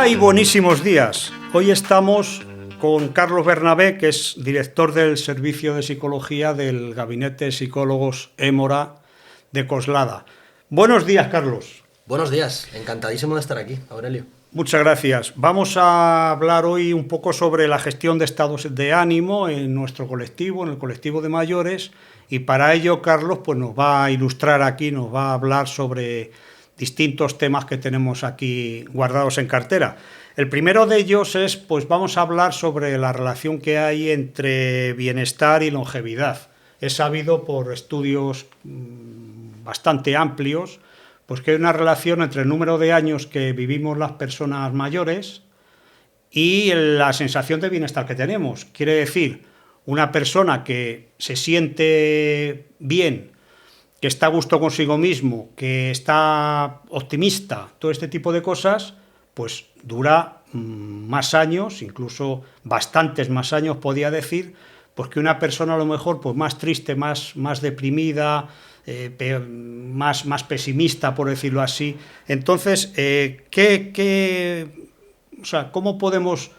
Hola y buenísimos días. Hoy estamos con Carlos Bernabé, que es director del Servicio de Psicología del Gabinete de Psicólogos Émora de Coslada. Buenos días, Carlos. Buenos días, encantadísimo de estar aquí, Aurelio. Muchas gracias. Vamos a hablar hoy un poco sobre la gestión de estados de ánimo en nuestro colectivo, en el colectivo de mayores, y para ello Carlos pues nos va a ilustrar aquí, nos va a hablar sobre distintos temas que tenemos aquí guardados en cartera. El primero de ellos es, pues vamos a hablar sobre la relación que hay entre bienestar y longevidad. Es sabido por estudios bastante amplios pues que hay una relación entre el número de años que vivimos las personas mayores y la sensación de bienestar que tenemos. Quiere decir, una persona que se siente bien, que está a gusto consigo mismo, que está optimista, todo este tipo de cosas, pues dura más años, incluso bastantes más años, podría decir, pues que una persona a lo mejor pues más triste, más deprimida, más pesimista, por decirlo así. Entonces, ¿cómo podemos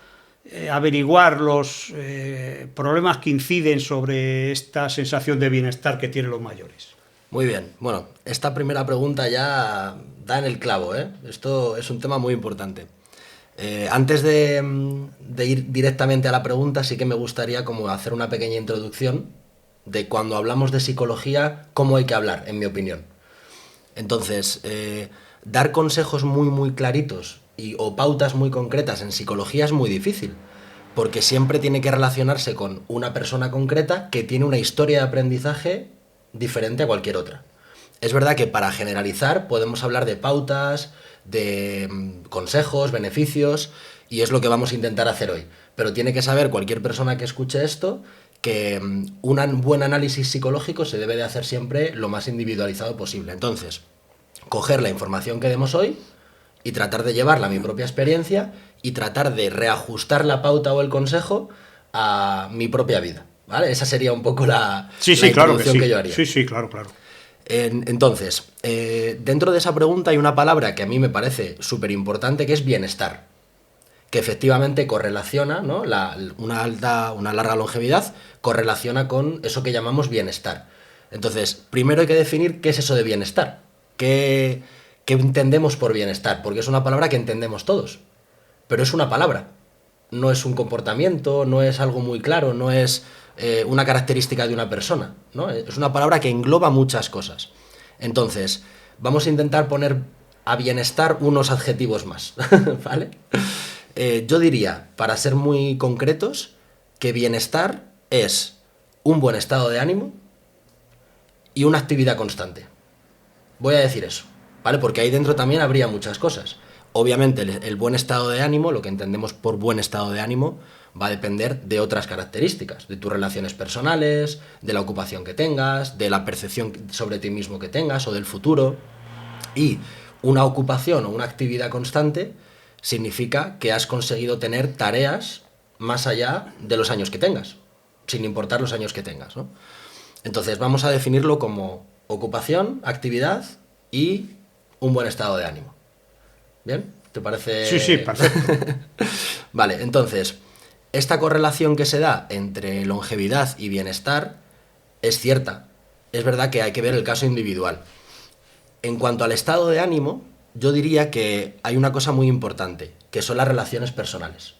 averiguar los problemas que inciden sobre esta sensación de bienestar que tienen los mayores? Muy bien, bueno, esta primera pregunta ya da en el clavo, ¿eh? Esto es un tema muy importante. Antes de ir directamente a la pregunta, sí que me gustaría como hacer una pequeña introducción de cuando hablamos de psicología, cómo hay que hablar, en mi opinión. Entonces, dar consejos muy claritos o pautas muy concretas en psicología es muy difícil, porque siempre tiene que relacionarse con una persona concreta que tiene una historia de aprendizaje diferente a cualquier otra. Es verdad que para generalizar podemos hablar de pautas, de consejos, beneficios, y es lo que vamos a intentar hacer hoy. Pero tiene que saber cualquier persona que escuche esto que un buen análisis psicológico se debe de hacer siempre lo más individualizado posible. Entonces, coger la información que demos hoy y tratar de llevarla a mi propia experiencia y tratar de reajustar la pauta o el consejo a mi propia vida, ¿vale? Esa sería un poco la introducción que yo haría. Sí, claro. Entonces, dentro de esa pregunta hay una palabra que a mí me parece súper importante, que es bienestar, que efectivamente correlaciona, ¿no? Una larga longevidad correlaciona con eso que llamamos bienestar. Entonces, primero hay que definir qué es eso de bienestar, qué entendemos por bienestar, porque es una palabra que entendemos todos, pero es una palabra, no es un comportamiento, no es algo muy claro, no es una característica de una persona, ¿no? Es una palabra que engloba muchas cosas. Entonces, vamos a intentar poner a bienestar unos adjetivos más, ¿vale? Yo diría, para ser muy concretos, que bienestar es un buen estado de ánimo y una actividad constante. Voy a decir eso, ¿vale? Porque ahí dentro también habría muchas cosas. Obviamente el buen estado de ánimo, lo que entendemos por buen estado de ánimo, va a depender de otras características, de tus relaciones personales, de la ocupación que tengas, de la percepción sobre ti mismo que tengas o del futuro. Y una ocupación o una actividad constante significa que has conseguido tener tareas más allá de los años que tengas, sin importar los años que tengas, ¿no? Entonces vamos a definirlo como ocupación, actividad y un buen estado de ánimo. ¿Bien? ¿Te parece? Sí, perfecto. Vale, entonces, esta correlación que se da entre longevidad y bienestar es cierta. Es verdad que hay que ver el caso individual. En cuanto al estado de ánimo, yo diría que hay una cosa muy importante, que son las relaciones personales.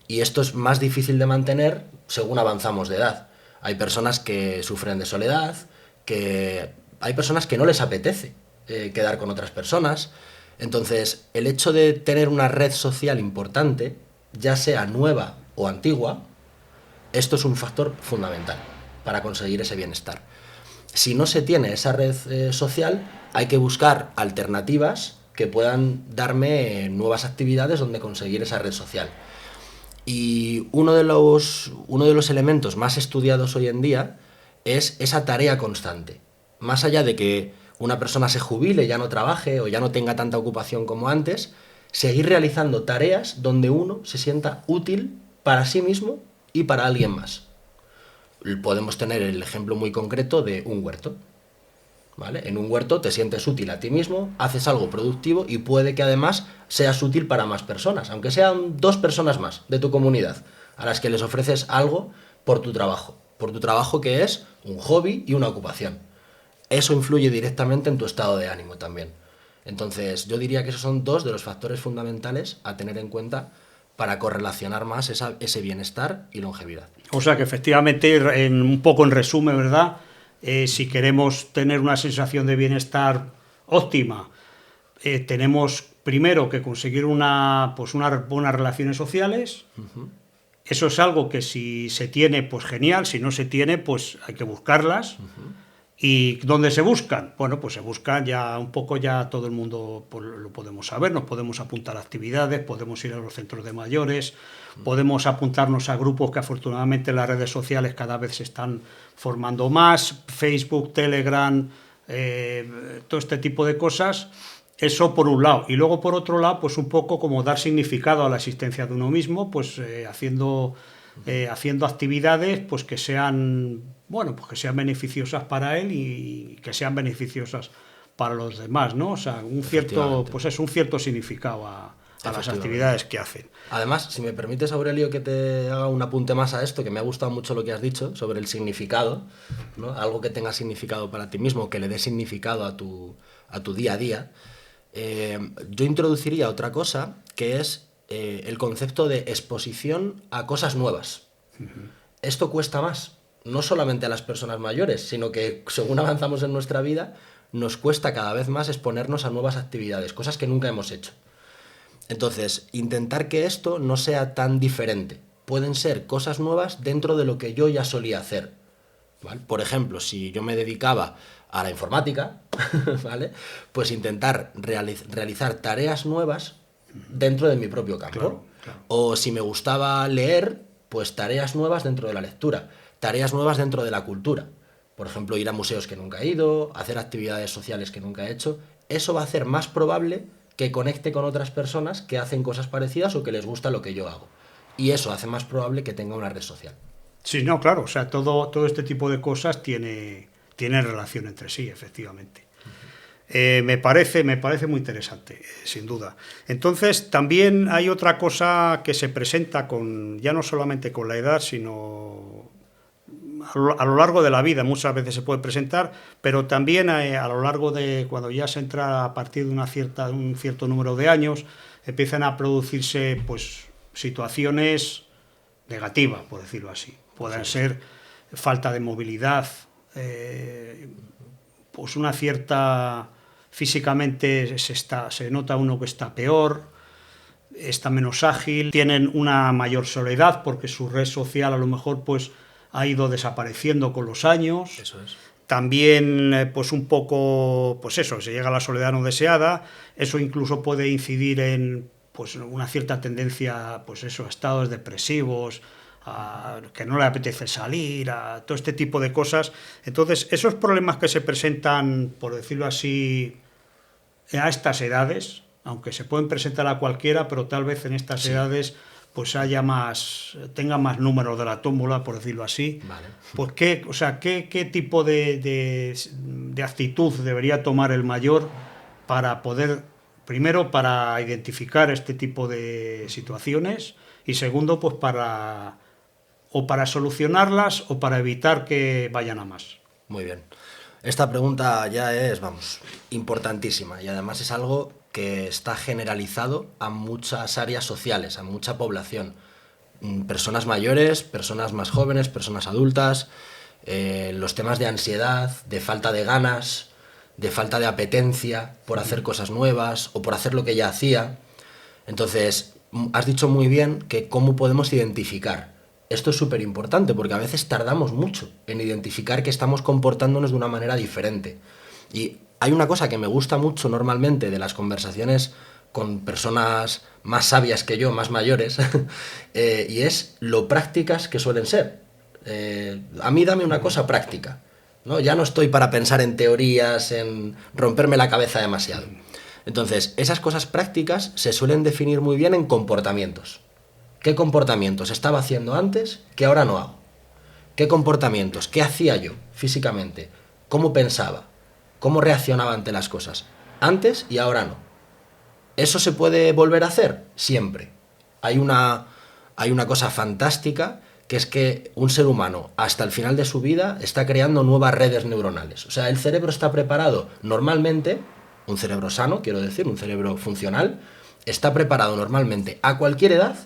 Y esto es más difícil de mantener según avanzamos de edad. Hay personas que sufren de soledad, que hay personas que no les apetece quedar con otras personas. Entonces, el hecho de tener una red social importante, ya sea nueva o antigua, esto es un factor fundamental para conseguir ese bienestar. Si no se tiene esa red social, hay que buscar alternativas que puedan darme nuevas actividades donde conseguir esa red social. Y uno de los elementos más estudiados hoy en día es esa tarea constante. Más allá de que una persona se jubile, ya no trabaje o ya no tenga tanta ocupación como antes, seguir realizando tareas donde uno se sienta útil para sí mismo y para alguien más. Podemos tener el ejemplo muy concreto de un huerto. ¿vale? En un huerto te sientes útil a ti mismo, haces algo productivo y puede que además seas útil para más personas, aunque sean 2 personas más de tu comunidad, a las que les ofreces algo por tu trabajo que es un hobby y una ocupación. Eso influye directamente en tu estado de ánimo también. Entonces, yo diría que esos son 2 de los factores fundamentales a tener en cuenta para correlacionar más ese bienestar y longevidad. O sea que efectivamente, un poco en resumen, ¿verdad? Si queremos tener una sensación de bienestar óptima, tenemos primero que conseguir unas buenas relaciones sociales. Eso es algo que si se tiene, pues genial; si no se tiene, pues hay que buscarlas. ¿Y dónde se buscan? Bueno, pues se buscan ya un poco, ya todo el mundo pues, lo podemos saber, nos podemos apuntar a actividades, podemos ir a los centros de mayores, podemos apuntarnos a grupos que afortunadamente en las redes sociales cada vez se están formando más, Facebook, Telegram, todo este tipo de cosas. Eso por un lado. Y luego por otro lado, pues un poco como dar significado a la existencia de uno mismo, pues haciendo actividades pues que sean, bueno, pues que sean beneficiosas para él y que sean beneficiosas para los demás, ¿no? O sea, un cierto significado a las actividades que hacen. Además, si me permites, Aurelio, que te haga un apunte más a esto, que me ha gustado mucho lo que has dicho sobre el significado, ¿no? Algo que tenga significado para ti mismo, que le dé significado a tu día a día. Yo introduciría otra cosa, que es el concepto de exposición a cosas nuevas. Esto cuesta más, no solamente a las personas mayores, sino que según avanzamos en nuestra vida, nos cuesta cada vez más exponernos a nuevas actividades, cosas que nunca hemos hecho. Entonces, intentar que esto no sea tan diferente. Pueden ser cosas nuevas dentro de lo que yo ya solía hacer, ¿vale? Por ejemplo, si yo me dedicaba a la informática, ¿vale? Pues intentar realizar tareas nuevas dentro de mi propio campo. Claro. O si me gustaba leer, pues tareas nuevas dentro de la lectura, tareas nuevas dentro de la cultura. Por ejemplo, ir a museos que nunca he ido, hacer actividades sociales que nunca he hecho. Eso va a hacer más probable que conecte con otras personas que hacen cosas parecidas o que les gusta lo que yo hago. Y eso hace más probable que tenga una red social. Sí, no, claro, o sea, todo este tipo de cosas tiene relación entre sí, efectivamente. Me parece muy interesante, sin duda. Entonces, también hay otra cosa que se presenta ya no solamente con la edad, sino a lo largo de la vida. Muchas veces se puede presentar, pero también a lo largo de cuando ya se entra a partir de un cierto número de años, empiezan a producirse pues situaciones negativas, por decirlo así. Pueden ser falta de movilidad, pues una cierta... Físicamente se nota uno que está peor, está menos ágil, tienen una mayor soledad porque su red social a lo mejor pues ha ido desapareciendo con los años. Eso es. También pues un poco, pues eso, se llega a la soledad no deseada. Eso incluso puede incidir en pues una cierta tendencia, pues eso, a estados depresivos, a que no le apetece salir, a todo este tipo de cosas. Entonces, esos problemas que se presentan, por decirlo así, a estas edades, aunque se pueden presentar a cualquiera, pero tal vez en estas edades pues tenga más números de la tómbola, por decirlo así. Vale. Pues ¿qué tipo de actitud debería tomar el mayor para poder, primero, para identificar este tipo de situaciones y segundo, pues para solucionarlas o para evitar que vayan a más? Muy bien. Esta pregunta ya es, importantísima y además es algo que está generalizado a muchas áreas sociales, a mucha población. Personas mayores, personas más jóvenes, personas adultas, los temas de ansiedad, de falta de ganas, de falta de apetencia por hacer cosas nuevas o por hacer lo que ya hacía. Entonces, has dicho muy bien que cómo podemos identificar. Esto es súper importante porque a veces tardamos mucho en identificar que estamos comportándonos de una manera diferente. Y hay una cosa que me gusta mucho normalmente de las conversaciones con personas más sabias que yo, más mayores, y es lo prácticas que suelen ser. A mí dame una cosa práctica, ¿no? Ya no estoy para pensar en teorías, en romperme la cabeza demasiado. Entonces, esas cosas prácticas se suelen definir muy bien en comportamientos. ¿Qué comportamientos estaba haciendo antes que ahora no hago? ¿Qué comportamientos? ¿Qué hacía yo físicamente? ¿Cómo pensaba? ¿Cómo reaccionaba ante las cosas? Antes y ahora no. ¿Eso se puede volver a hacer? Siempre. Hay una cosa fantástica, que es que un ser humano, hasta el final de su vida, está creando nuevas redes neuronales. O sea, el cerebro está preparado normalmente, un cerebro sano, quiero decir, un cerebro funcional, está preparado normalmente a cualquier edad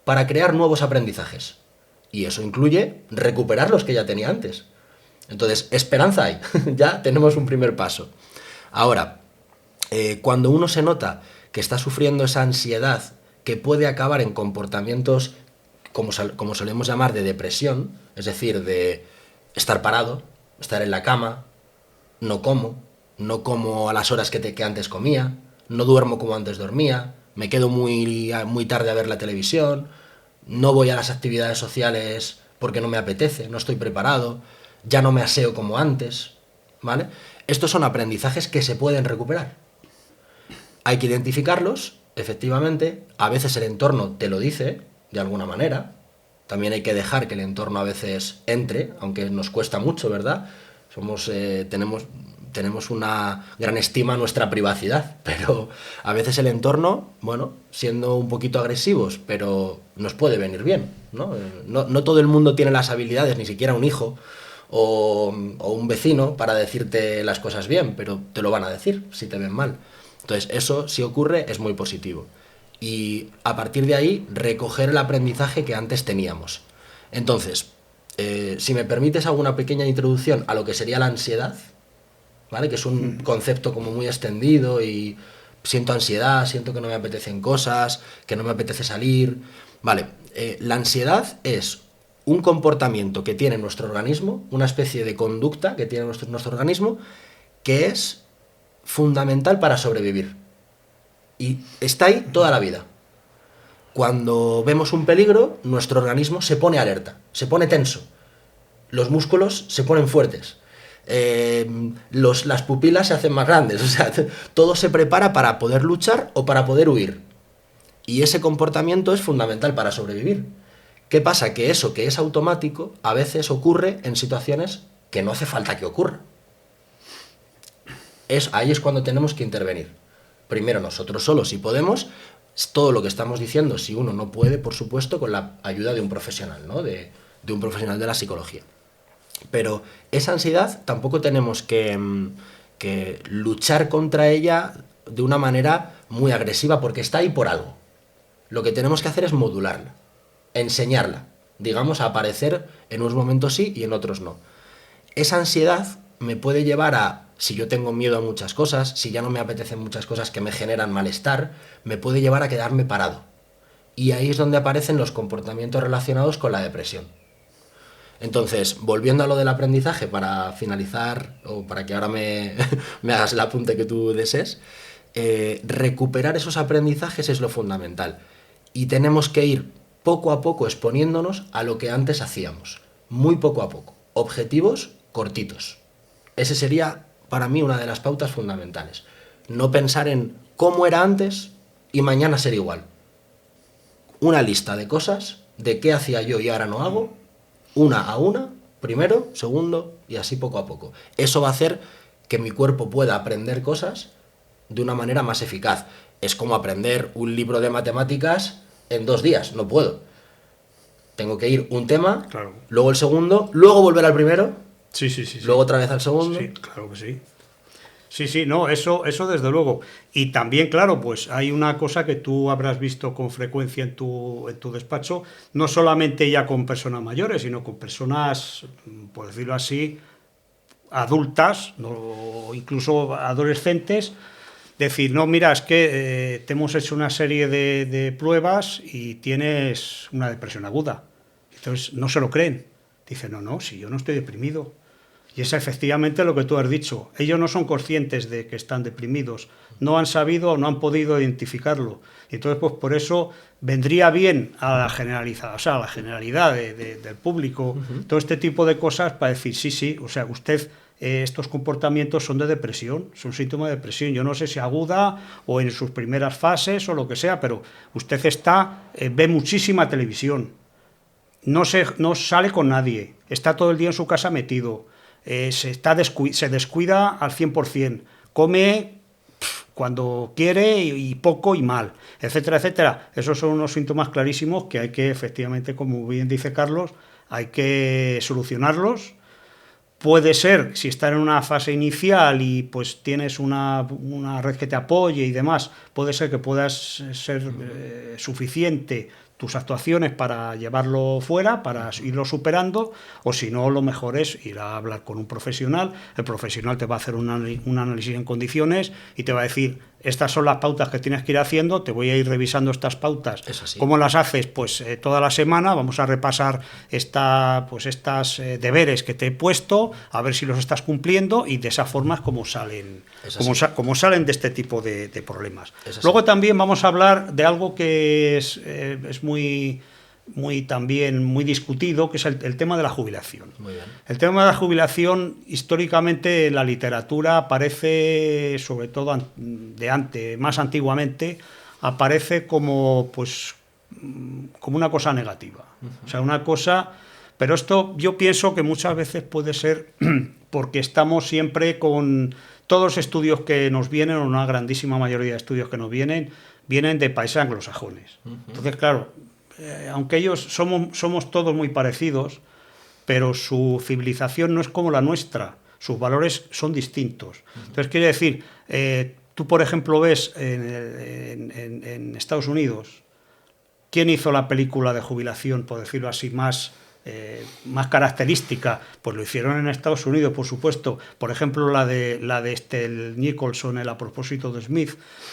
para crear nuevos aprendizajes. Y eso incluye recuperar los que ya tenía antes. Entonces, esperanza hay. Ya tenemos un primer paso. Ahora, cuando uno se nota que está sufriendo esa ansiedad que puede acabar en comportamientos, como solemos llamar, de depresión, es decir, de estar parado, estar en la cama, no como a las horas que antes comía, no duermo como antes dormía, me quedo muy tarde a ver la televisión, no voy a las actividades sociales porque no me apetece, no estoy preparado, ya no me aseo como antes, ¿vale? Estos son aprendizajes que se pueden recuperar. Hay que identificarlos, efectivamente, a veces el entorno te lo dice, de alguna manera, también hay que dejar que el entorno a veces entre, aunque nos cuesta mucho, ¿verdad? Tenemos una gran estima a nuestra privacidad, pero a veces el entorno, bueno, siendo un poquito agresivos, pero nos puede venir bien, ¿no? No todo el mundo tiene las habilidades, ni siquiera un hijo o un vecino, para decirte las cosas bien, pero te lo van a decir si te ven mal. Entonces, eso, si ocurre, es muy positivo. Y a partir de ahí, recoger el aprendizaje que antes teníamos. Entonces, si me permites, hago una pequeña introducción a lo que sería la ansiedad, ¿vale? Que es un concepto como muy extendido y siento ansiedad, siento que no me apetecen cosas, que no me apetece salir. Vale, la ansiedad es un comportamiento que tiene nuestro organismo, una especie de conducta que tiene nuestro organismo, que es fundamental para sobrevivir. Y está ahí toda la vida. Cuando vemos un peligro, nuestro organismo se pone alerta, se pone tenso. Los músculos se ponen fuertes. Las pupilas se hacen más grandes. O sea, todo se prepara para poder luchar o para poder huir. Y ese comportamiento es fundamental para sobrevivir. ¿Qué pasa? Que eso que es automático a veces ocurre en situaciones que no hace falta que ocurra. Ahí es cuando tenemos que intervenir. Primero nosotros solos, si podemos, todo lo que estamos diciendo, si uno no puede, por supuesto, con la ayuda de un profesional, ¿no? de un profesional de la psicología. Pero esa ansiedad tampoco tenemos que luchar contra ella de una manera muy agresiva, porque está ahí por algo. Lo que tenemos que hacer es modularla, enseñarla, digamos, a aparecer en unos momentos sí y en otros no. Esa ansiedad me puede llevar a, si yo tengo miedo a muchas cosas, si ya no me apetecen muchas cosas que me generan malestar, me puede llevar a quedarme parado. Y ahí es donde aparecen los comportamientos relacionados con la depresión. Entonces, volviendo a lo del aprendizaje, para finalizar, o para que ahora me hagas el apunte que tú desees, recuperar esos aprendizajes es lo fundamental. Y tenemos que ir poco a poco exponiéndonos a lo que antes hacíamos. Muy poco a poco. Objetivos cortitos. Ese sería, para mí, una de las pautas fundamentales. No pensar en cómo era antes y mañana ser igual. Una lista de cosas, de qué hacía yo y ahora no hago, una a una, primero, segundo, y así poco a poco. Eso va a hacer que mi cuerpo pueda aprender cosas de una manera más eficaz. Es como aprender un libro de matemáticas en 2 días, no puedo. Tengo que ir un tema, claro, luego el segundo, luego volver al primero, sí. luego otra vez al segundo. Sí, claro que sí. Sí, no, eso desde luego. Y también, claro, pues hay una cosa que tú habrás visto con frecuencia en tu despacho, no solamente ya con personas mayores, sino con personas, por decirlo así, adultas, o incluso adolescentes, decir, no, mira, es que te hemos hecho una serie de pruebas y tienes una depresión aguda. Entonces, no se lo creen. Dicen, no, si yo no estoy deprimido. Y es efectivamente lo que tú has dicho. Ellos no son conscientes de que están deprimidos, no han sabido o no han podido identificarlo. Y entonces, pues por eso vendría bien a la generalizada, o sea, a la generalidad del público, todo este tipo de cosas para decir, sí, o sea, usted, estos comportamientos son de depresión, son síntomas de depresión. Yo no sé si aguda o en sus primeras fases o lo que sea, pero usted ve muchísima televisión, no sale con nadie, está todo el día en su casa metido. se descuida al 100%, come cuando quiere y poco y mal, etcétera, etcétera. Esos son unos síntomas clarísimos que hay que, efectivamente, como bien dice Carlos, hay que solucionarlos. Puede ser, si está en una fase inicial y pues tienes una red que te apoye y demás, puede ser que puedas ser suficiente tus actuaciones para llevarlo fuera, para irlo superando, o si no, lo mejor es ir a hablar con un profesional. El profesional te va a hacer un análisis en condiciones y te va a decir, estas son las pautas que tienes que ir haciendo, te voy a ir revisando estas pautas. ¿Cómo las haces? Pues toda la semana vamos a repasar estas deberes que te he puesto, a ver si los estás cumpliendo, y de esa forma es como salen, como salen de este tipo de problemas. Luego también vamos a hablar de algo que es muy también muy discutido, que es el tema de la jubilación. Muy bien. El tema de la jubilación, históricamente en la literatura aparece, sobre todo más antiguamente, aparece como una cosa negativa. O sea, una cosa... Pero esto yo pienso que muchas veces puede ser porque estamos siempre con... Todos los estudios que nos vienen, o una grandísima mayoría de estudios que nos vienen de países anglosajones. Entonces, claro, aunque ellos somos todos muy parecidos, pero su civilización no es como la nuestra, sus valores son distintos. Entonces, quiere decir, tú, por ejemplo, ves en Estados Unidos, ¿quién hizo la película de jubilación, por decirlo así, más característica? Pues lo hicieron en Estados Unidos, por supuesto. Por ejemplo, la de el Nicholson, el A propósito de Smith,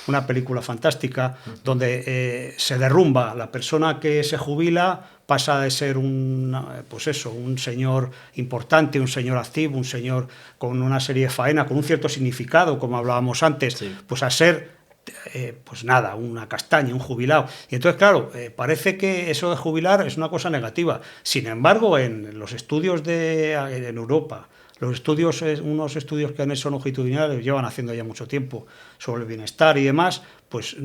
una película fantástica, donde se derrumba la persona que se jubila, pasa de ser un señor importante, un señor activo, un señor con una serie de faena, con un cierto significado, como hablábamos antes, sí, pues a ser una castaña, un jubilado. Y entonces, claro, parece que eso de jubilar es una cosa negativa. Sin embargo, en los estudios en Europa, unos estudios que han hecho longitudinales, llevan haciendo ya mucho tiempo, sobre el bienestar y demás, pues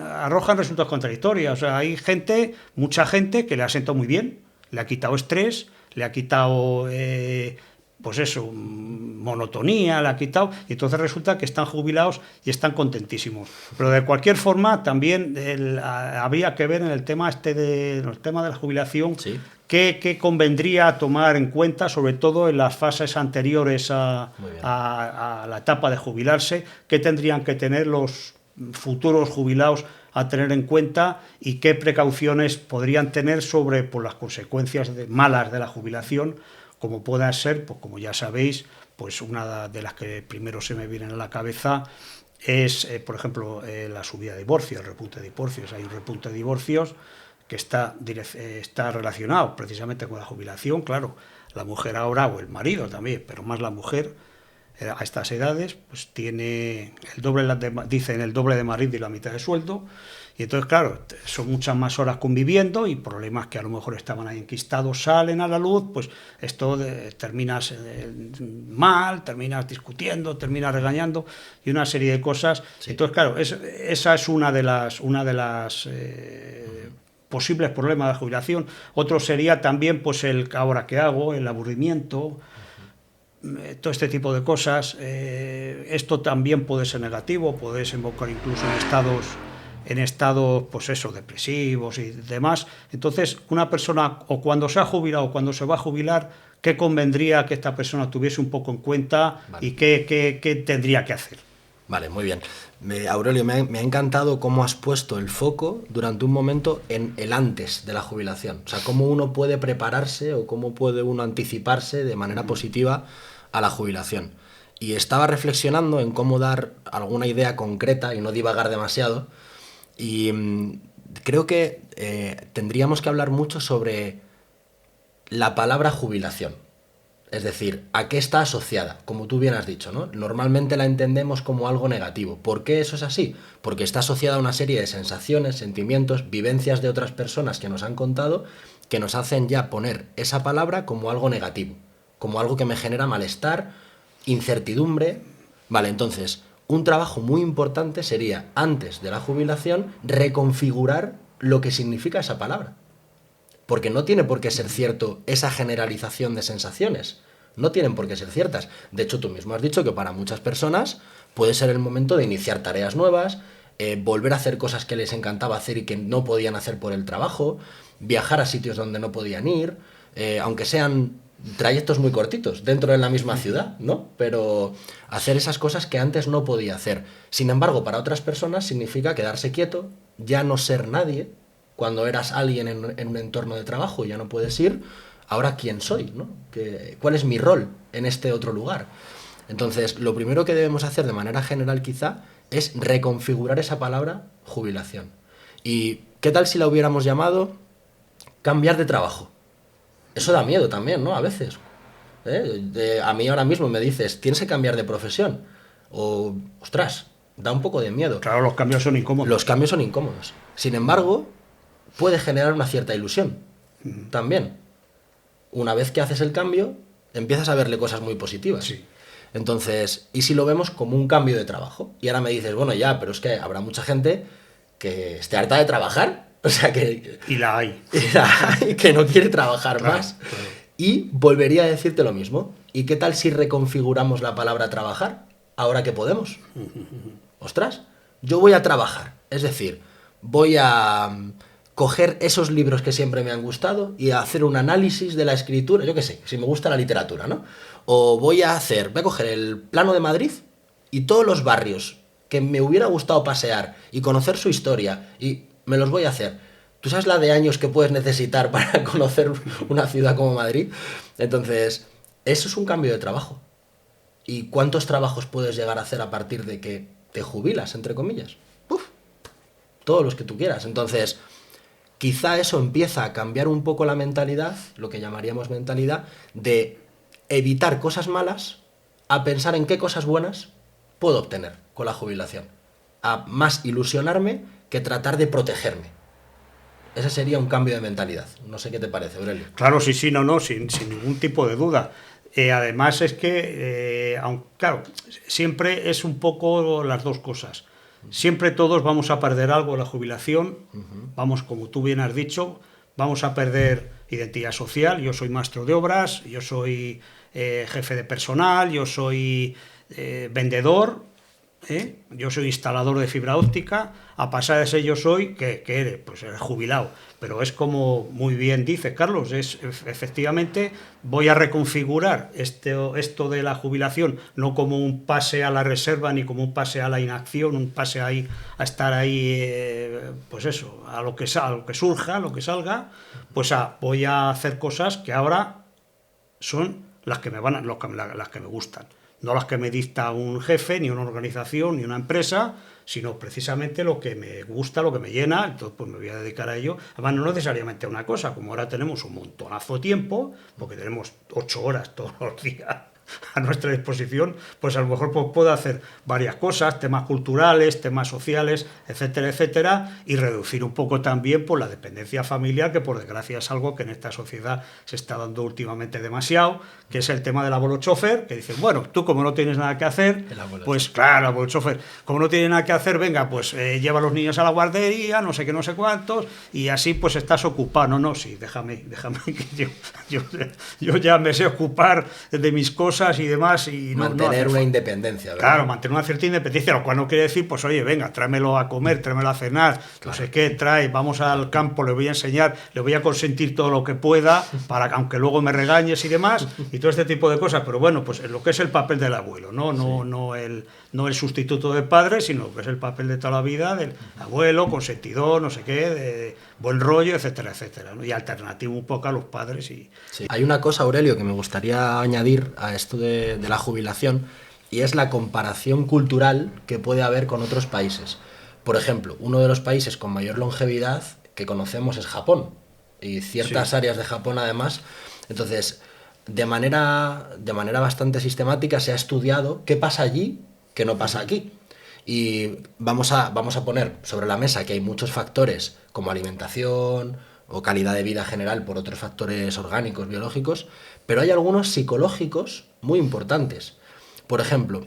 arrojan resultados contradictorios. O sea, hay mucha gente que le ha sentado muy bien, le ha quitado estrés, le ha quitado... monotonía, le ha quitado, y entonces resulta que están jubilados y están contentísimos. Pero de cualquier forma, también habría que ver en el tema de la jubilación, sí, qué convendría tomar en cuenta, sobre todo en las fases anteriores a la etapa de jubilarse, qué tendrían que tener los futuros jubilados a tener en cuenta y qué precauciones podrían tener sobre las consecuencias malas de la jubilación, como pueda ser, pues como ya sabéis, pues una de las que primero se me vienen a la cabeza es, por ejemplo, la subida de divorcios, el repunte de divorcios. Hay un repunte de divorcios que está relacionado precisamente con la jubilación. Claro, la mujer ahora, o el marido también, pero más la mujer, a estas edades, pues tiene el doble de marido y la mitad de sueldo. Y entonces, claro, son muchas más horas conviviendo y problemas que a lo mejor estaban ahí enquistados salen a la luz, pues esto terminas mal, terminas discutiendo, terminas regañando y una serie de cosas. Sí. Entonces, claro, esa es una de las posibles problemas de la jubilación. Otro sería también, pues, el ¿ahora qué hago?, el aburrimiento, todo este tipo de cosas. Esto también puede ser negativo, puede desembocar incluso en estados depresivos y demás. Entonces, una persona, o cuando se ha jubilado o cuando se va a jubilar, ¿qué convendría que esta persona tuviese un poco en cuenta? Vale. Y qué tendría que hacer? Vale, muy bien. Aurelio, me ha encantado cómo has puesto el foco durante un momento en el antes de la jubilación. O sea, cómo uno puede prepararse o cómo puede uno anticiparse de manera positiva a la jubilación. Y estaba reflexionando en cómo dar alguna idea concreta y no divagar demasiado. Y creo que tendríamos que hablar mucho sobre la palabra jubilación. Es decir, ¿a qué está asociada? Como tú bien has dicho, ¿no? Normalmente la entendemos como algo negativo. ¿Por qué eso es así? Porque está asociada a una serie de sensaciones, sentimientos, vivencias de otras personas que nos han contado, que nos hacen ya poner esa palabra como algo negativo, como algo que me genera malestar, incertidumbre. Vale, entonces, un trabajo muy importante sería, antes de la jubilación, reconfigurar lo que significa esa palabra. Porque no tiene por qué ser cierto esa generalización de sensaciones. no tienen por qué ser ciertas. De hecho, tú mismo has dicho que para muchas personas puede ser el momento de iniciar tareas nuevas, volver a hacer cosas que les encantaba hacer y que no podían hacer por el trabajo, viajar a sitios donde no podían ir, aunque sean trayectos muy cortitos dentro de la misma ciudad, ¿no? Pero hacer esas cosas que antes no podía hacer. Sin embargo, para otras personas significa quedarse quieto, ya no ser nadie. Cuando eras alguien en un entorno de trabajo ya no puedes ir. Ahora, ¿quién soy? ¿No? ¿Cuál es mi rol en este otro lugar? Entonces, lo primero que debemos hacer de manera general quizá es reconfigurar esa palabra jubilación. ¿Y qué tal si la hubiéramos llamado cambiar de trabajo? Eso da miedo también, ¿no? A veces. A mí ahora mismo me dices, tienes que cambiar de profesión. O, ostras, da un poco de miedo. Claro, los cambios son incómodos. Los cambios son incómodos. Sin embargo, puede generar una cierta ilusión. También. Una vez que haces el cambio, empiezas a verle cosas muy positivas. Sí. Entonces, ¿y si lo vemos como un cambio de trabajo? Y ahora me dices, bueno, ya, pero es que habrá mucha gente que esté harta de trabajar. O sea que... Y la hay. Que no quiere trabajar Claro, más. claro. Y volvería a decirte lo mismo. ¿Y qué tal si reconfiguramos la palabra trabajar ahora que podemos? Ostras, yo voy a trabajar. Es decir, voy a coger esos libros que siempre me han gustado y a hacer un análisis de la escritura. Yo qué sé, si me gusta la literatura, ¿no? O voy a coger el plano de Madrid y todos los barrios que me hubiera gustado pasear y conocer su historia y me los voy a hacer. ¿Tú sabes la de años que puedes necesitar para conocer una ciudad como Madrid? Entonces, eso es un cambio de trabajo. ¿Y cuántos trabajos puedes llegar a hacer a partir de que te jubilas, entre comillas? ¡Uf! Todos los que tú quieras. Entonces, quizá eso empieza a cambiar un poco la mentalidad, lo que llamaríamos mentalidad, de evitar cosas malas a pensar en qué cosas buenas puedo obtener con la jubilación. A más ilusionarme que tratar de protegerme. Ese sería un cambio de mentalidad. No sé qué te parece, Aurelio. Claro, sí, sin ningún tipo de duda. Además es que, claro, siempre es un poco las dos cosas. Siempre todos vamos a perder algo en la jubilación. Vamos, como tú bien has dicho, vamos a perder identidad social. Yo soy maestro de obras, yo soy jefe de personal, yo soy vendedor, yo soy instalador de fibra óptica. A pasar de ser yo soy, ¿qué eres? Pues eres jubilado. Pero es como muy bien dice Carlos, efectivamente voy a reconfigurar esto de la jubilación, no como un pase a la reserva ni como un pase a la inacción, un pase ahí a estar ahí, pues eso, a lo que surja, a lo que salga, pues voy a hacer cosas que ahora son las que las que me gustan. No las que me dicta un jefe, ni una organización, ni una empresa, sino precisamente lo que me gusta, lo que me llena. Entonces pues me voy a dedicar a ello. Además, no necesariamente a una cosa, como ahora tenemos un montonazo de tiempo, porque tenemos 8 horas todos los días a nuestra disposición, pues a lo mejor pues, puedo hacer varias cosas, temas culturales, temas sociales, etcétera, etcétera, y reducir un poco también por la dependencia familiar, que por desgracia es algo que en esta sociedad se está dando últimamente demasiado, que es el tema del abuelo chofer, que dicen, bueno, tú como no tienes nada que hacer, pues claro, el abuelo chofer, como no tiene nada que hacer, venga, pues lleva a los niños a la guardería, no sé qué, no sé cuántos, y así pues estás ocupado. No, sí, déjame que yo ya me sé ocupar de mis cosas y demás. Y mantener una independencia, ¿verdad? Claro, mantener una cierta independencia, lo cual no quiere decir, pues oye, venga, tráemelo a comer, tráemelo a cenar, claro. No sé qué, vamos al campo, le voy a enseñar, le voy a consentir todo lo que pueda, para aunque luego me regañes y demás, y todo este tipo de cosas, pero bueno, pues lo que es el papel del abuelo, no el sustituto del padre, sino que es el papel de toda la vida del abuelo, consentidor, no sé qué, de buen rollo, etcétera, etcétera, ¿no? Y alternativo un poco a los padres. Sí. Hay una cosa, Aurelio, que me gustaría añadir a esto de la jubilación, y es la comparación cultural que puede haber con otros países. Por ejemplo, uno de los países con mayor longevidad que conocemos es Japón, y ciertas áreas de Japón además. Entonces, de manera bastante sistemática se ha estudiado qué pasa allí que no pasa aquí. Y vamos a poner sobre la mesa que hay muchos factores como alimentación o calidad de vida general por otros factores orgánicos, biológicos, pero hay algunos psicológicos muy importantes. Por ejemplo,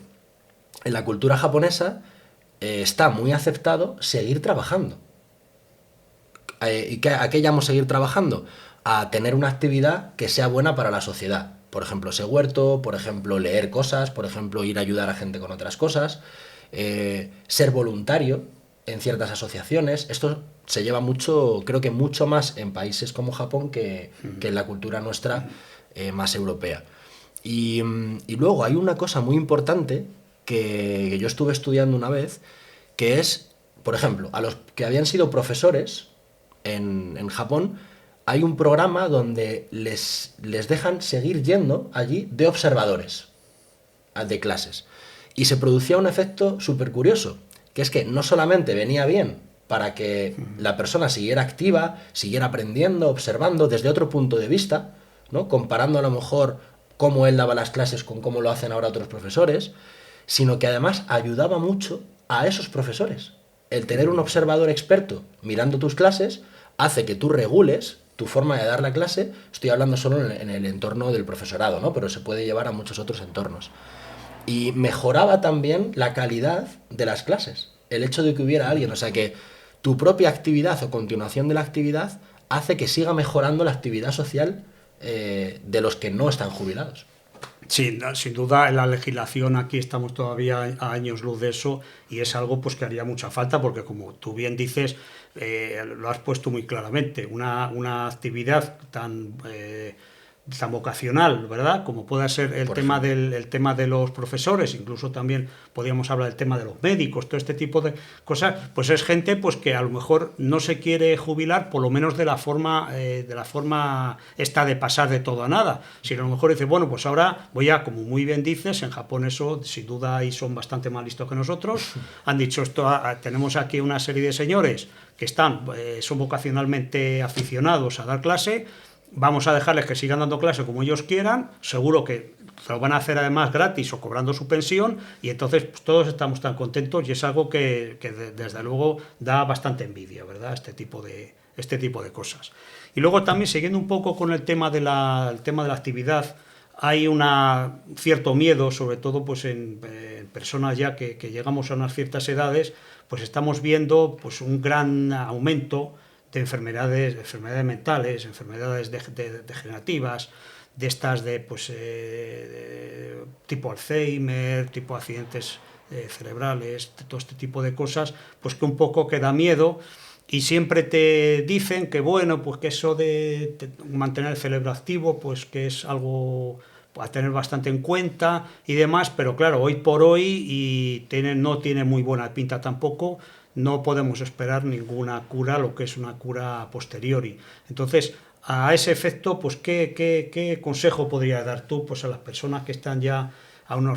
en la cultura japonesa está muy aceptado seguir trabajando. ¿A qué llamo seguir trabajando? A tener una actividad que sea buena para la sociedad. por ejemplo, ese huerto, por ejemplo, leer cosas, por ejemplo, ir a ayudar a gente con otras cosas, ser voluntario en ciertas asociaciones. Esto se lleva mucho, creo que mucho más en países como Japón que en la cultura nuestra más europea. Y luego hay una cosa muy importante que yo estuve estudiando una vez, que es, por ejemplo, a los que habían sido profesores en Japón, hay un programa donde les dejan seguir yendo allí de observadores de clases. Y se producía un efecto súper curioso, que es que no solamente venía bien para que la persona siguiera activa, siguiera aprendiendo, observando desde otro punto de vista, ¿no? Comparando a lo mejor cómo él daba las clases con cómo lo hacen ahora otros profesores, sino que además ayudaba mucho a esos profesores. El tener un observador experto mirando tus clases hace que tú regules tu forma de dar la clase. Estoy hablando solo en el entorno del profesorado, ¿no? Pero se puede llevar a muchos otros entornos. Y mejoraba también la calidad de las clases. El hecho de que hubiera alguien, o sea que tu propia actividad o continuación de la actividad hace que siga mejorando la actividad social de los que no están jubilados. Sí, sin duda en la legislación aquí estamos todavía a años luz de eso y es algo pues que haría mucha falta porque como tú bien dices, lo has puesto muy claramente, una actividad tan vocacional, ¿verdad? Como pueda ser el tema de los profesores, incluso también podríamos hablar del tema de los médicos, todo este tipo de cosas, pues es gente pues que a lo mejor no se quiere jubilar, por lo menos de la forma esta de pasar de todo a nada, sino a lo mejor dice, bueno, pues ahora voy a, como muy bien dices, en Japón eso sin duda ahí son bastante más listos que nosotros, han dicho esto, tenemos aquí una serie de señores que son vocacionalmente aficionados a dar clase, vamos a dejarles que sigan dando clase como ellos quieran, seguro que lo van a hacer además gratis o cobrando su pensión y entonces pues, todos estamos tan contentos y es algo que desde luego da bastante envidia, ¿verdad? Este tipo de cosas. Y luego también siguiendo un poco con el tema de la actividad, hay cierto miedo, sobre todo pues en personas ya que llegamos a unas ciertas edades, pues estamos viendo pues un gran aumento de enfermedades mentales, enfermedades degenerativas, de estas de tipo Alzheimer, tipo accidentes cerebrales, todo este tipo de cosas, pues que un poco que da miedo y siempre te dicen que bueno, pues que eso de mantener el cerebro activo, pues que es algo a tener bastante en cuenta y demás, pero claro, hoy por hoy no tiene muy buena pinta tampoco, no podemos esperar ninguna cura, lo que es una cura posteriori. Entonces, a ese efecto, pues, ¿qué consejo podría dar tú pues, a las personas que están ya llegando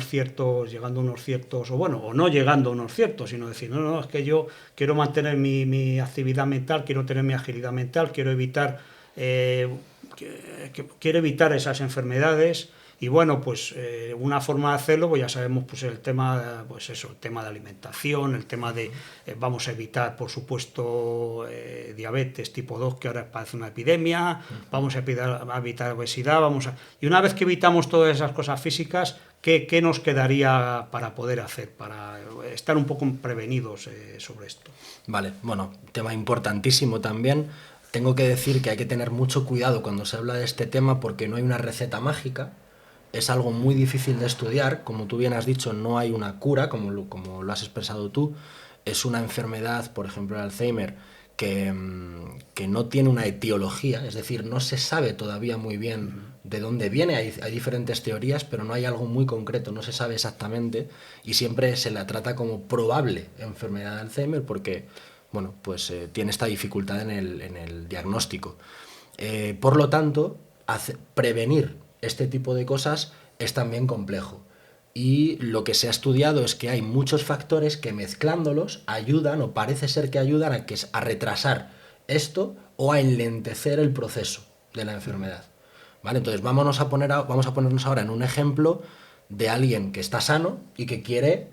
a unos ciertos, o bueno, o no llegando a unos ciertos, sino decir, no, es que yo quiero mantener mi actividad mental, quiero tener mi agilidad mental, quiero evitar esas enfermedades. Y bueno, pues una forma de hacerlo, pues ya sabemos, pues el tema de alimentación, el tema de vamos a evitar, por supuesto, diabetes tipo 2, que ahora parece una epidemia, vamos a evitar obesidad, y una vez que evitamos todas esas cosas físicas, ¿qué nos quedaría para poder hacer, para estar un poco prevenidos sobre esto? Vale, bueno, tema importantísimo también. Tengo que decir que hay que tener mucho cuidado cuando se habla de este tema porque no hay una receta mágica. Es algo muy difícil de estudiar, como tú bien has dicho, no hay una cura, como lo has expresado tú. Es una enfermedad, por ejemplo el Alzheimer, que no tiene una etiología, es decir, no se sabe todavía muy bien de dónde viene, hay diferentes teorías, pero no hay algo muy concreto, no se sabe exactamente, y siempre se la trata como probable enfermedad de Alzheimer porque, bueno, pues tiene esta dificultad en el diagnóstico. Por lo tanto, prevenir este tipo de cosas es también complejo. Y lo que se ha estudiado es que hay muchos factores que mezclándolos ayudan, o parece ser que ayudan a retrasar esto o a enlentecer el proceso de la enfermedad. ¿Vale? Entonces vamos a ponernos ahora en un ejemplo de alguien que está sano y que quiere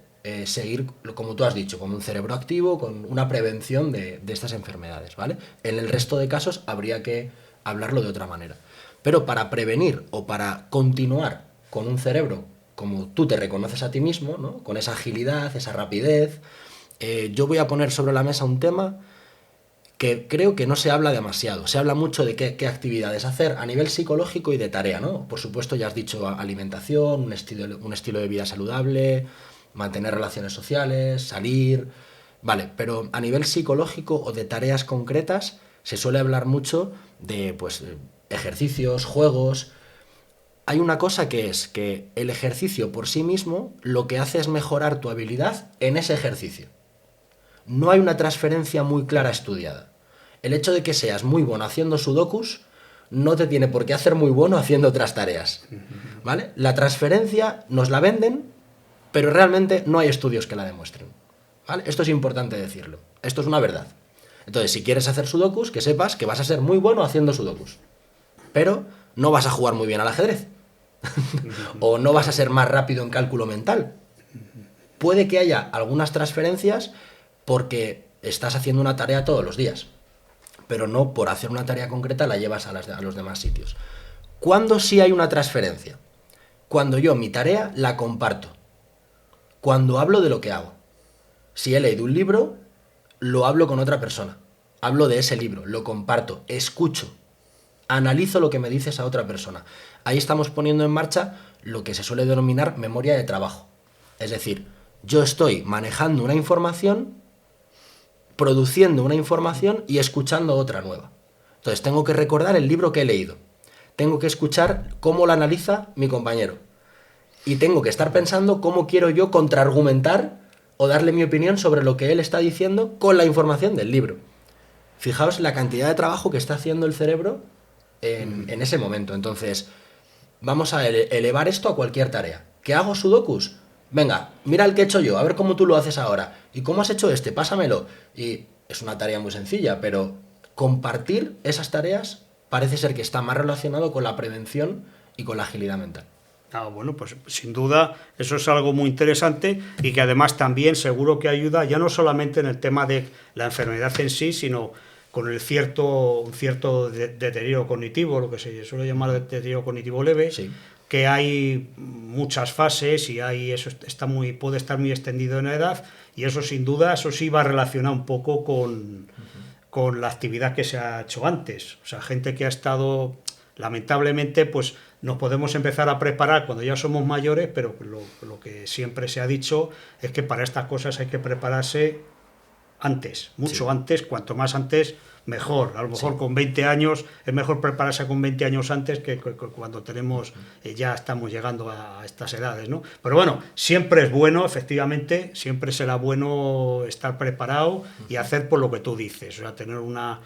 seguir, como tú has dicho, con un cerebro activo, con una prevención de estas enfermedades. ¿Vale? En el resto de casos habría que hablarlo de otra manera. Pero para prevenir o para continuar con un cerebro como tú te reconoces a ti mismo, ¿no? Con esa agilidad, esa rapidez, yo voy a poner sobre la mesa un tema que creo que no se habla demasiado. Se habla mucho de qué actividades hacer a nivel psicológico y de tarea, ¿no? Por supuesto, ya has dicho alimentación, un estilo de vida saludable, mantener relaciones sociales, salir... Vale, pero a nivel psicológico o de tareas concretas se suele hablar mucho de pues, ejercicios, juegos. Hay una cosa que es que el ejercicio por sí mismo lo que hace es mejorar tu habilidad en ese ejercicio. No hay una transferencia muy clara estudiada. El hecho de que seas muy bueno haciendo sudokus no te tiene por qué hacer muy bueno haciendo otras tareas, ¿vale? La transferencia nos la venden, pero realmente no hay estudios que la demuestren, ¿vale? Esto es importante decirlo. Esto es una verdad. Entonces, si quieres hacer sudokus, que sepas que vas a ser muy bueno haciendo sudokus, pero no vas a jugar muy bien al ajedrez o no vas a ser más rápido en cálculo mental. Puede que haya algunas transferencias porque estás haciendo una tarea todos los días, pero no por hacer una tarea concreta la llevas a los demás sitios. ¿Cuándo sí hay una transferencia? Cuando yo mi tarea la comparto. Cuando hablo de lo que hago. Si he leído un libro, lo hablo con otra persona. Hablo de ese libro, lo comparto, escucho, analizo lo que me dice esa otra persona. Ahí estamos poniendo en marcha lo que se suele denominar memoria de trabajo. Es decir, yo estoy manejando una información, produciendo una información y escuchando otra nueva. Entonces tengo que recordar el libro que he leído. Tengo que escuchar cómo lo analiza mi compañero. Y tengo que estar pensando cómo quiero yo contraargumentar o darle mi opinión sobre lo que él está diciendo con la información del libro. Fijaos la cantidad de trabajo que está haciendo el cerebro en ese momento. Entonces, vamos a elevar esto a cualquier tarea. ¿Qué hago sudokus? Venga, mira el que he hecho yo, a ver cómo tú lo haces ahora. ¿Y cómo has hecho este? Pásamelo. Y es una tarea muy sencilla, pero compartir esas tareas parece ser que está más relacionado con la prevención y con la agilidad mental. Ah, bueno, pues sin duda eso es algo muy interesante y que además también seguro que ayuda ya no solamente en el tema de la enfermedad en sí, sino con un cierto deterioro cognitivo, lo que se suele llamar deterioro cognitivo leve, Sí. que hay muchas fases y eso puede estar muy extendido en la edad y eso sin duda, eso sí va relacionado un poco con la actividad que se ha hecho antes. O sea, gente que ha estado, lamentablemente, pues nos podemos empezar a preparar cuando ya somos mayores, pero lo que siempre se ha dicho es que para estas cosas hay que prepararse antes, mucho antes, cuanto más antes, mejor. A lo mejor con 20 años, es mejor prepararse con 20 años antes que cuando tenemos, ya estamos llegando a estas edades, ¿no? Pero bueno, siempre es bueno, efectivamente, siempre será bueno estar preparado y hacer por lo que tú dices, o sea, tener una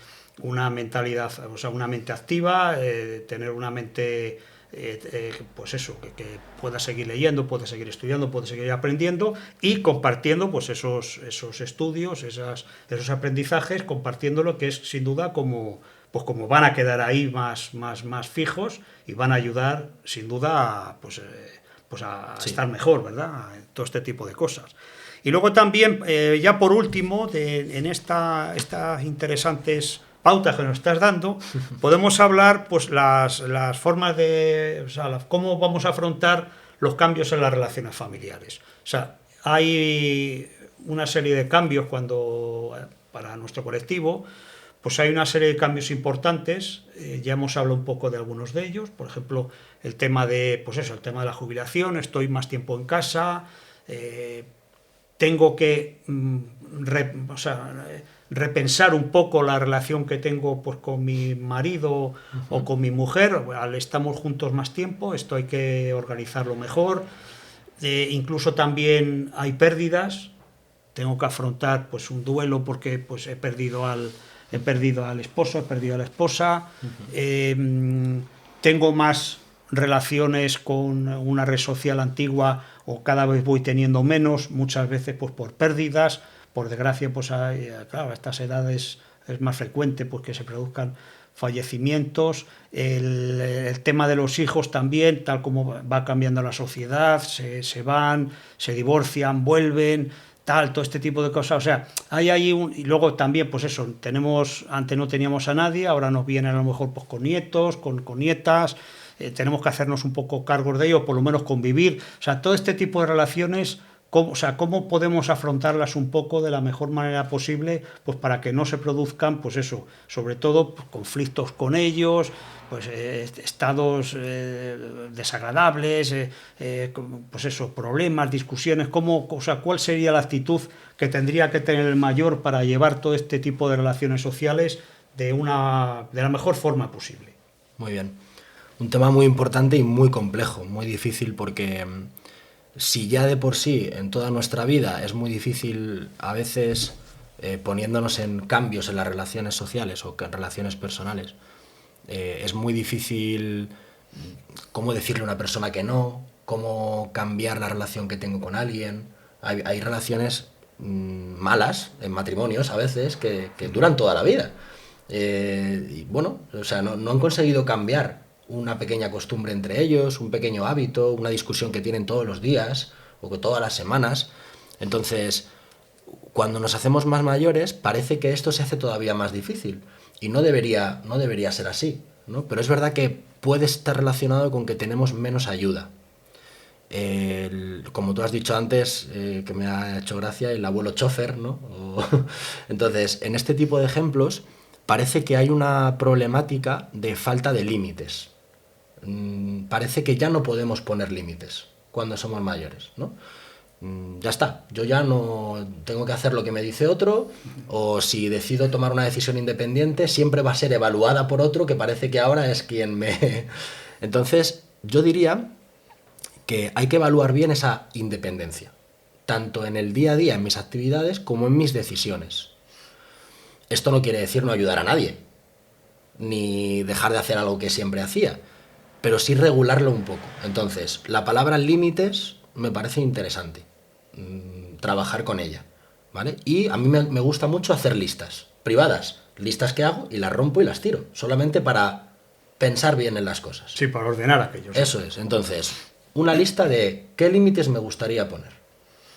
mentalidad, o sea, una mente activa, tener una mente... pues eso, que pueda seguir leyendo, pueda seguir estudiando, pueda seguir aprendiendo y compartiendo pues esos estudios, esos aprendizajes, compartiéndolo, que es sin duda como van a quedar ahí más fijos y van a ayudar sin duda a estar mejor, ¿verdad? Todo este tipo de cosas. Y luego también, ya por último, en estas interesantes pautas que nos estás dando, podemos hablar pues las formas de, o sea, cómo vamos a afrontar los cambios en las relaciones familiares. O sea, hay una serie de cambios para nuestro colectivo, pues hay una serie de cambios importantes, ya hemos hablado un poco de algunos de ellos, por ejemplo, el tema de la jubilación, estoy más tiempo en casa, tengo que repensar un poco la relación que tengo pues, con mi marido o con mi mujer. Estamos juntos más tiempo, esto hay que organizarlo mejor. Incluso también hay pérdidas, tengo que afrontar pues, un duelo porque pues, he perdido al esposo, he perdido a la esposa. Tengo más relaciones con una red social antigua o cada vez voy teniendo menos, muchas veces pues por pérdidas. Por desgracia, pues claro, a estas edades es más frecuente pues, que se produzcan fallecimientos. El tema de los hijos también, tal como va cambiando la sociedad, se van, se divorcian, vuelven, todo este tipo de cosas. O sea, hay ahí y luego también, pues eso, antes no teníamos a nadie, ahora nos vienen a lo mejor pues, con nietos, con nietas, tenemos que hacernos un poco cargos de ello, por lo menos convivir. O sea, todo este tipo de relaciones ¿cómo, o sea, cómo podemos afrontarlas un poco de la mejor manera posible, pues para que no se produzcan, pues eso, sobre todo pues, conflictos con ellos, pues estados desagradables, pues eso, problemas, discusiones, cómo, o sea, cuál sería la actitud que tendría que tener el mayor para llevar todo este tipo de relaciones sociales de la mejor forma posible. Muy bien. Un tema muy importante y muy complejo, muy difícil porque si ya de por sí en toda nuestra vida es muy difícil a veces poniéndonos en cambios en las relaciones sociales o en relaciones personales, es muy difícil cómo decirle a una persona que no, cómo cambiar la relación que tengo con alguien. Hay relaciones malas en matrimonios a veces que duran toda la vida. Y bueno, o sea, no han conseguido cambiar una pequeña costumbre entre ellos, un pequeño hábito, una discusión que tienen todos los días o que todas las semanas. Entonces, cuando nos hacemos más mayores, parece que esto se hace todavía más difícil. Y no debería ser así, ¿no? Pero es verdad que puede estar relacionado con que tenemos menos ayuda. Como tú has dicho antes, que me ha hecho gracia, el abuelo chofer, ¿no? Entonces, en este tipo de ejemplos, parece que hay una problemática de falta de límites. Parece que ya no podemos poner límites cuando somos mayores, ¿no? Ya está, yo ya no tengo que hacer lo que me dice otro, o si decido tomar una decisión independiente, siempre va a ser evaluada por otro que parece que ahora es quien me... Entonces, yo diría que hay que evaluar bien esa independencia, tanto en el día a día, en mis actividades, como en mis decisiones. Esto no quiere decir no ayudar a nadie, ni dejar de hacer algo que siempre hacía, pero sí regularlo un poco. Entonces, la palabra límites me parece interesante, trabajar con ella, ¿vale? Y a mí me gusta mucho hacer listas privadas, listas que hago y las rompo y las tiro, solamente para pensar bien en las cosas. Sí, para ordenar aquello. ¿Sí? Eso es. Entonces, una lista de qué límites me gustaría poner.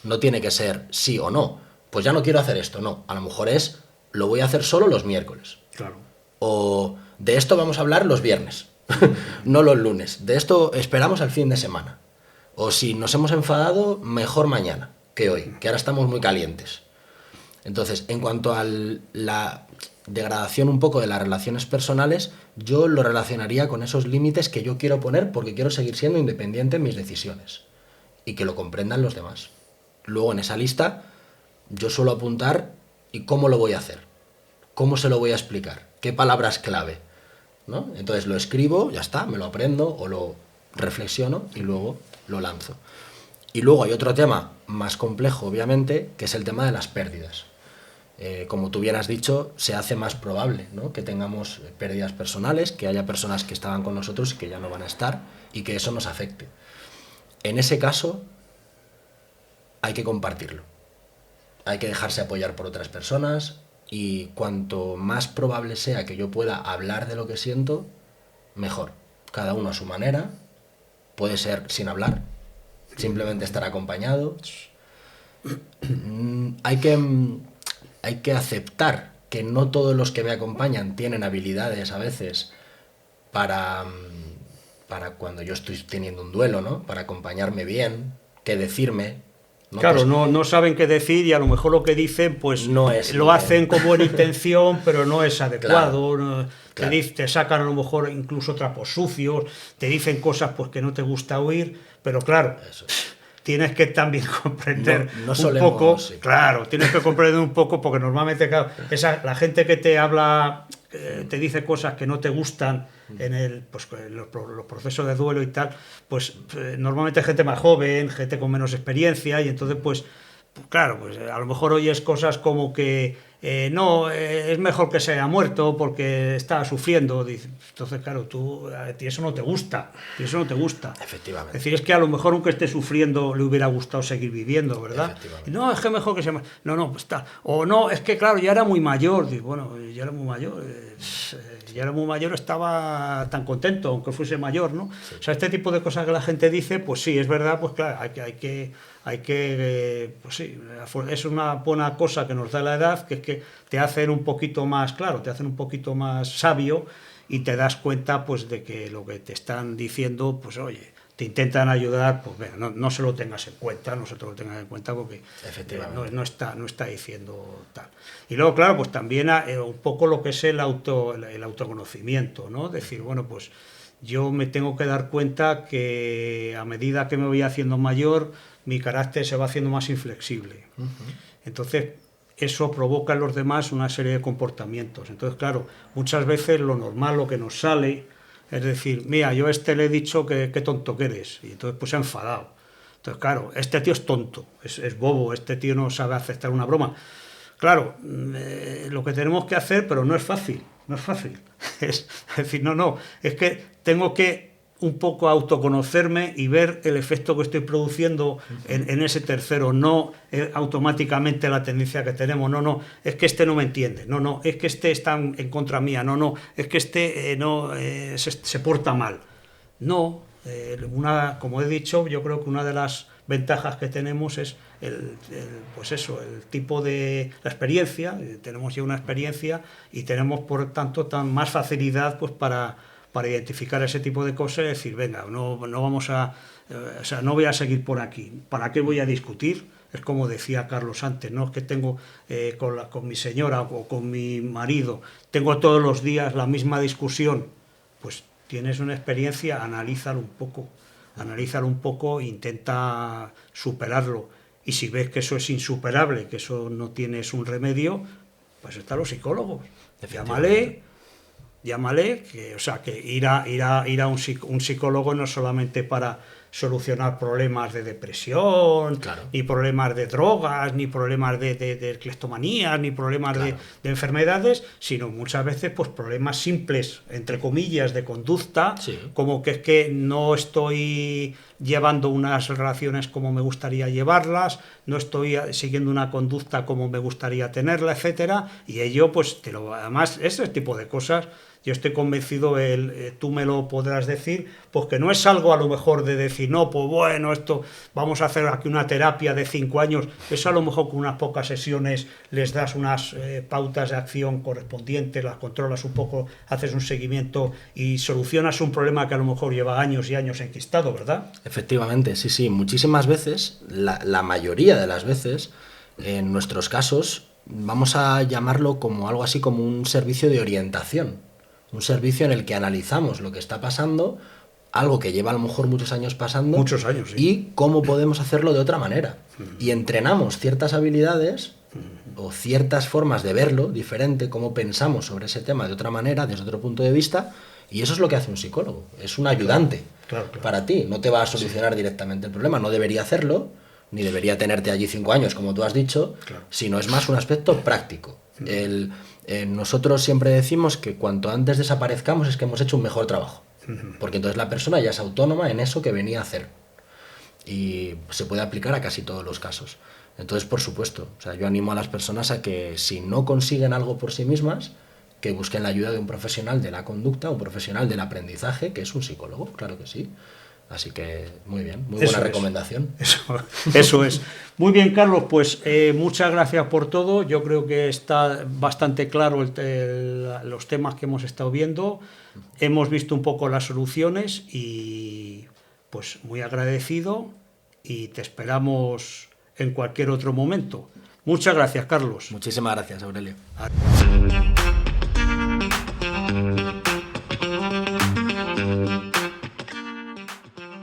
No tiene que ser sí o no. Pues ya no quiero hacer esto, no. A lo mejor es, lo voy a hacer solo los miércoles. Claro. O de esto vamos a hablar los viernes, no los lunes. De esto esperamos al fin de semana. O si nos hemos enfadado, mejor mañana que hoy, que ahora estamos muy calientes. Entonces, en cuanto a la degradación un poco de las relaciones personales, yo lo relacionaría con esos límites que yo quiero poner porque quiero seguir siendo independiente en mis decisiones y que lo comprendan los demás. Luego, en esa lista, yo suelo apuntar y cómo lo voy a hacer, cómo se lo voy a explicar, qué palabras clave, ¿no? Entonces lo escribo, ya está, me lo aprendo o lo reflexiono y luego lo lanzo. Y luego hay otro tema más complejo, obviamente, que es el tema de las pérdidas. Como tú bien has dicho, se hace más probable, ¿no?, que tengamos pérdidas personales, que haya personas que estaban con nosotros y que ya no van a estar y que eso nos afecte. En ese caso, hay que compartirlo. Hay que dejarse apoyar por otras personas y cuanto más probable sea que yo pueda hablar de lo que siento, mejor. Cada uno a su manera, puede ser sin hablar, simplemente estar acompañado. Hay que aceptar que no todos los que me acompañan tienen habilidades a veces para cuando yo estoy teniendo un duelo, ¿no? Para acompañarme bien, qué decirme, ¿no? Claro, Pues, no saben qué decir y a lo mejor lo que dicen pues no es lo bien. hacen con buena intención, pero no es adecuado. Claro. Te sacan a lo mejor incluso trapos sucios, te dicen cosas pues que no te gusta oír, pero claro, Eso. tienes que también comprender No un solemos, poco, sí. Claro, tienes que comprender un poco porque normalmente claro, la gente que te habla, te dice cosas que no te gustan en los procesos de duelo y tal, pues normalmente gente más joven, gente con menos experiencia y entonces pues claro, pues a lo mejor oyes cosas como que es mejor que se haya muerto porque está sufriendo. Entonces, claro, a ti eso no te gusta. Efectivamente. Es decir, es que a lo mejor aunque esté sufriendo le hubiera gustado seguir viviendo, ¿verdad? No, es que mejor que se muera. No, pues está. O no, es que claro, ya era muy mayor. Digo, bueno, ya era muy mayor. Ya era muy mayor, estaba tan contento, aunque fuese mayor, ¿no? Sí. O sea, este tipo de cosas que la gente dice, pues sí, es verdad, pues claro, pues sí, es una buena cosa que nos da la edad, que es que te hacen un poquito más, claro, te hacen un poquito más sabio y te das cuenta, pues, de que lo que te están diciendo, pues, oye, te intentan ayudar, pues venga, no se lo tengas en cuenta, no se te lo tengas en cuenta porque no está diciendo tal. Y luego, claro, pues también un poco lo que es el autoconocimiento, ¿no? Decir, bueno, pues yo me tengo que dar cuenta que a medida que me voy haciendo mayor, mi carácter se va haciendo más inflexible. Entonces, eso provoca en los demás una serie de comportamientos. Entonces, claro, muchas veces lo normal, lo que nos sale, es decir, mira, yo a este le he dicho que qué tonto que eres, y entonces pues se ha enfadado. Entonces, claro, este tío es tonto, es bobo, este tío no sabe aceptar una broma. Claro, lo que tenemos que hacer, pero no es fácil, es decir, es que tengo que un poco autoconocerme y ver el efecto que estoy produciendo en ese tercero, no automáticamente la tendencia que tenemos, es que este no me entiende, es que este está en contra mía, es que este se porta mal. Como he dicho, yo creo que una de las ventajas que tenemos es el tipo de la experiencia, tenemos ya una experiencia y tenemos por tanto más facilidad pues para identificar ese tipo de cosas y decir, venga, no voy a seguir por aquí, ¿para qué voy a discutir? Es como decía Carlos antes, ¿no? Es que tengo con mi señora o con mi marido, tengo todos los días la misma discusión, pues tienes una experiencia, analízalo un poco e intenta superarlo. Y si ves que eso es insuperable, que eso no tienes un remedio, pues están los psicólogos. Llámale, que ir a un psicólogo no es solamente para solucionar problemas de depresión, claro, ni problemas de drogas, ni problemas de cleptomanías, ni problemas de enfermedades, sino muchas veces pues problemas simples, entre comillas, de conducta, como que es que no estoy llevando unas relaciones como me gustaría llevarlas, no estoy siguiendo una conducta como me gustaría tenerla, etcétera, y ello pues además ese tipo de cosas yo estoy convencido, tú me lo podrás decir, pues que no es algo a lo mejor de decir, no, pues bueno, esto vamos a hacer aquí una terapia de 5 años, eso a lo mejor con unas pocas sesiones les das unas pautas de acción correspondientes, las controlas un poco, haces un seguimiento y solucionas un problema que a lo mejor lleva años y años enquistado, ¿verdad? Efectivamente, sí, muchísimas veces, la mayoría de las veces, en nuestros casos, vamos a llamarlo como algo así como un servicio de orientación. Un servicio en el que analizamos lo que está pasando, algo que lleva a lo mejor muchos años pasando. Muchos años, sí. Y cómo podemos hacerlo de otra manera. Y entrenamos ciertas habilidades o ciertas formas de verlo diferente, cómo pensamos sobre ese tema de otra manera, desde otro punto de vista, y eso es lo que hace un psicólogo. Es un ayudante para ti. No te va a solucionar directamente el problema, no debería hacerlo, ni debería tenerte allí 5 años, como tú has dicho, sino es más un aspecto práctico. Nosotros siempre decimos que cuanto antes desaparezcamos es que hemos hecho un mejor trabajo, porque entonces la persona ya es autónoma en eso que venía a hacer y se puede aplicar a casi todos los casos. Entonces, por supuesto, yo animo a las personas a que si no consiguen algo por sí mismas, que busquen la ayuda de un profesional de la conducta, un profesional del aprendizaje, que es un psicólogo, claro que sí. Así que muy bien, muy buena recomendación. Eso es. Muy bien, Carlos, pues muchas gracias por todo. Yo creo que está bastante claro los temas que hemos estado viendo. Hemos visto un poco las soluciones y pues muy agradecido y te esperamos en cualquier otro momento. Muchas gracias, Carlos. Muchísimas gracias, Aurelio.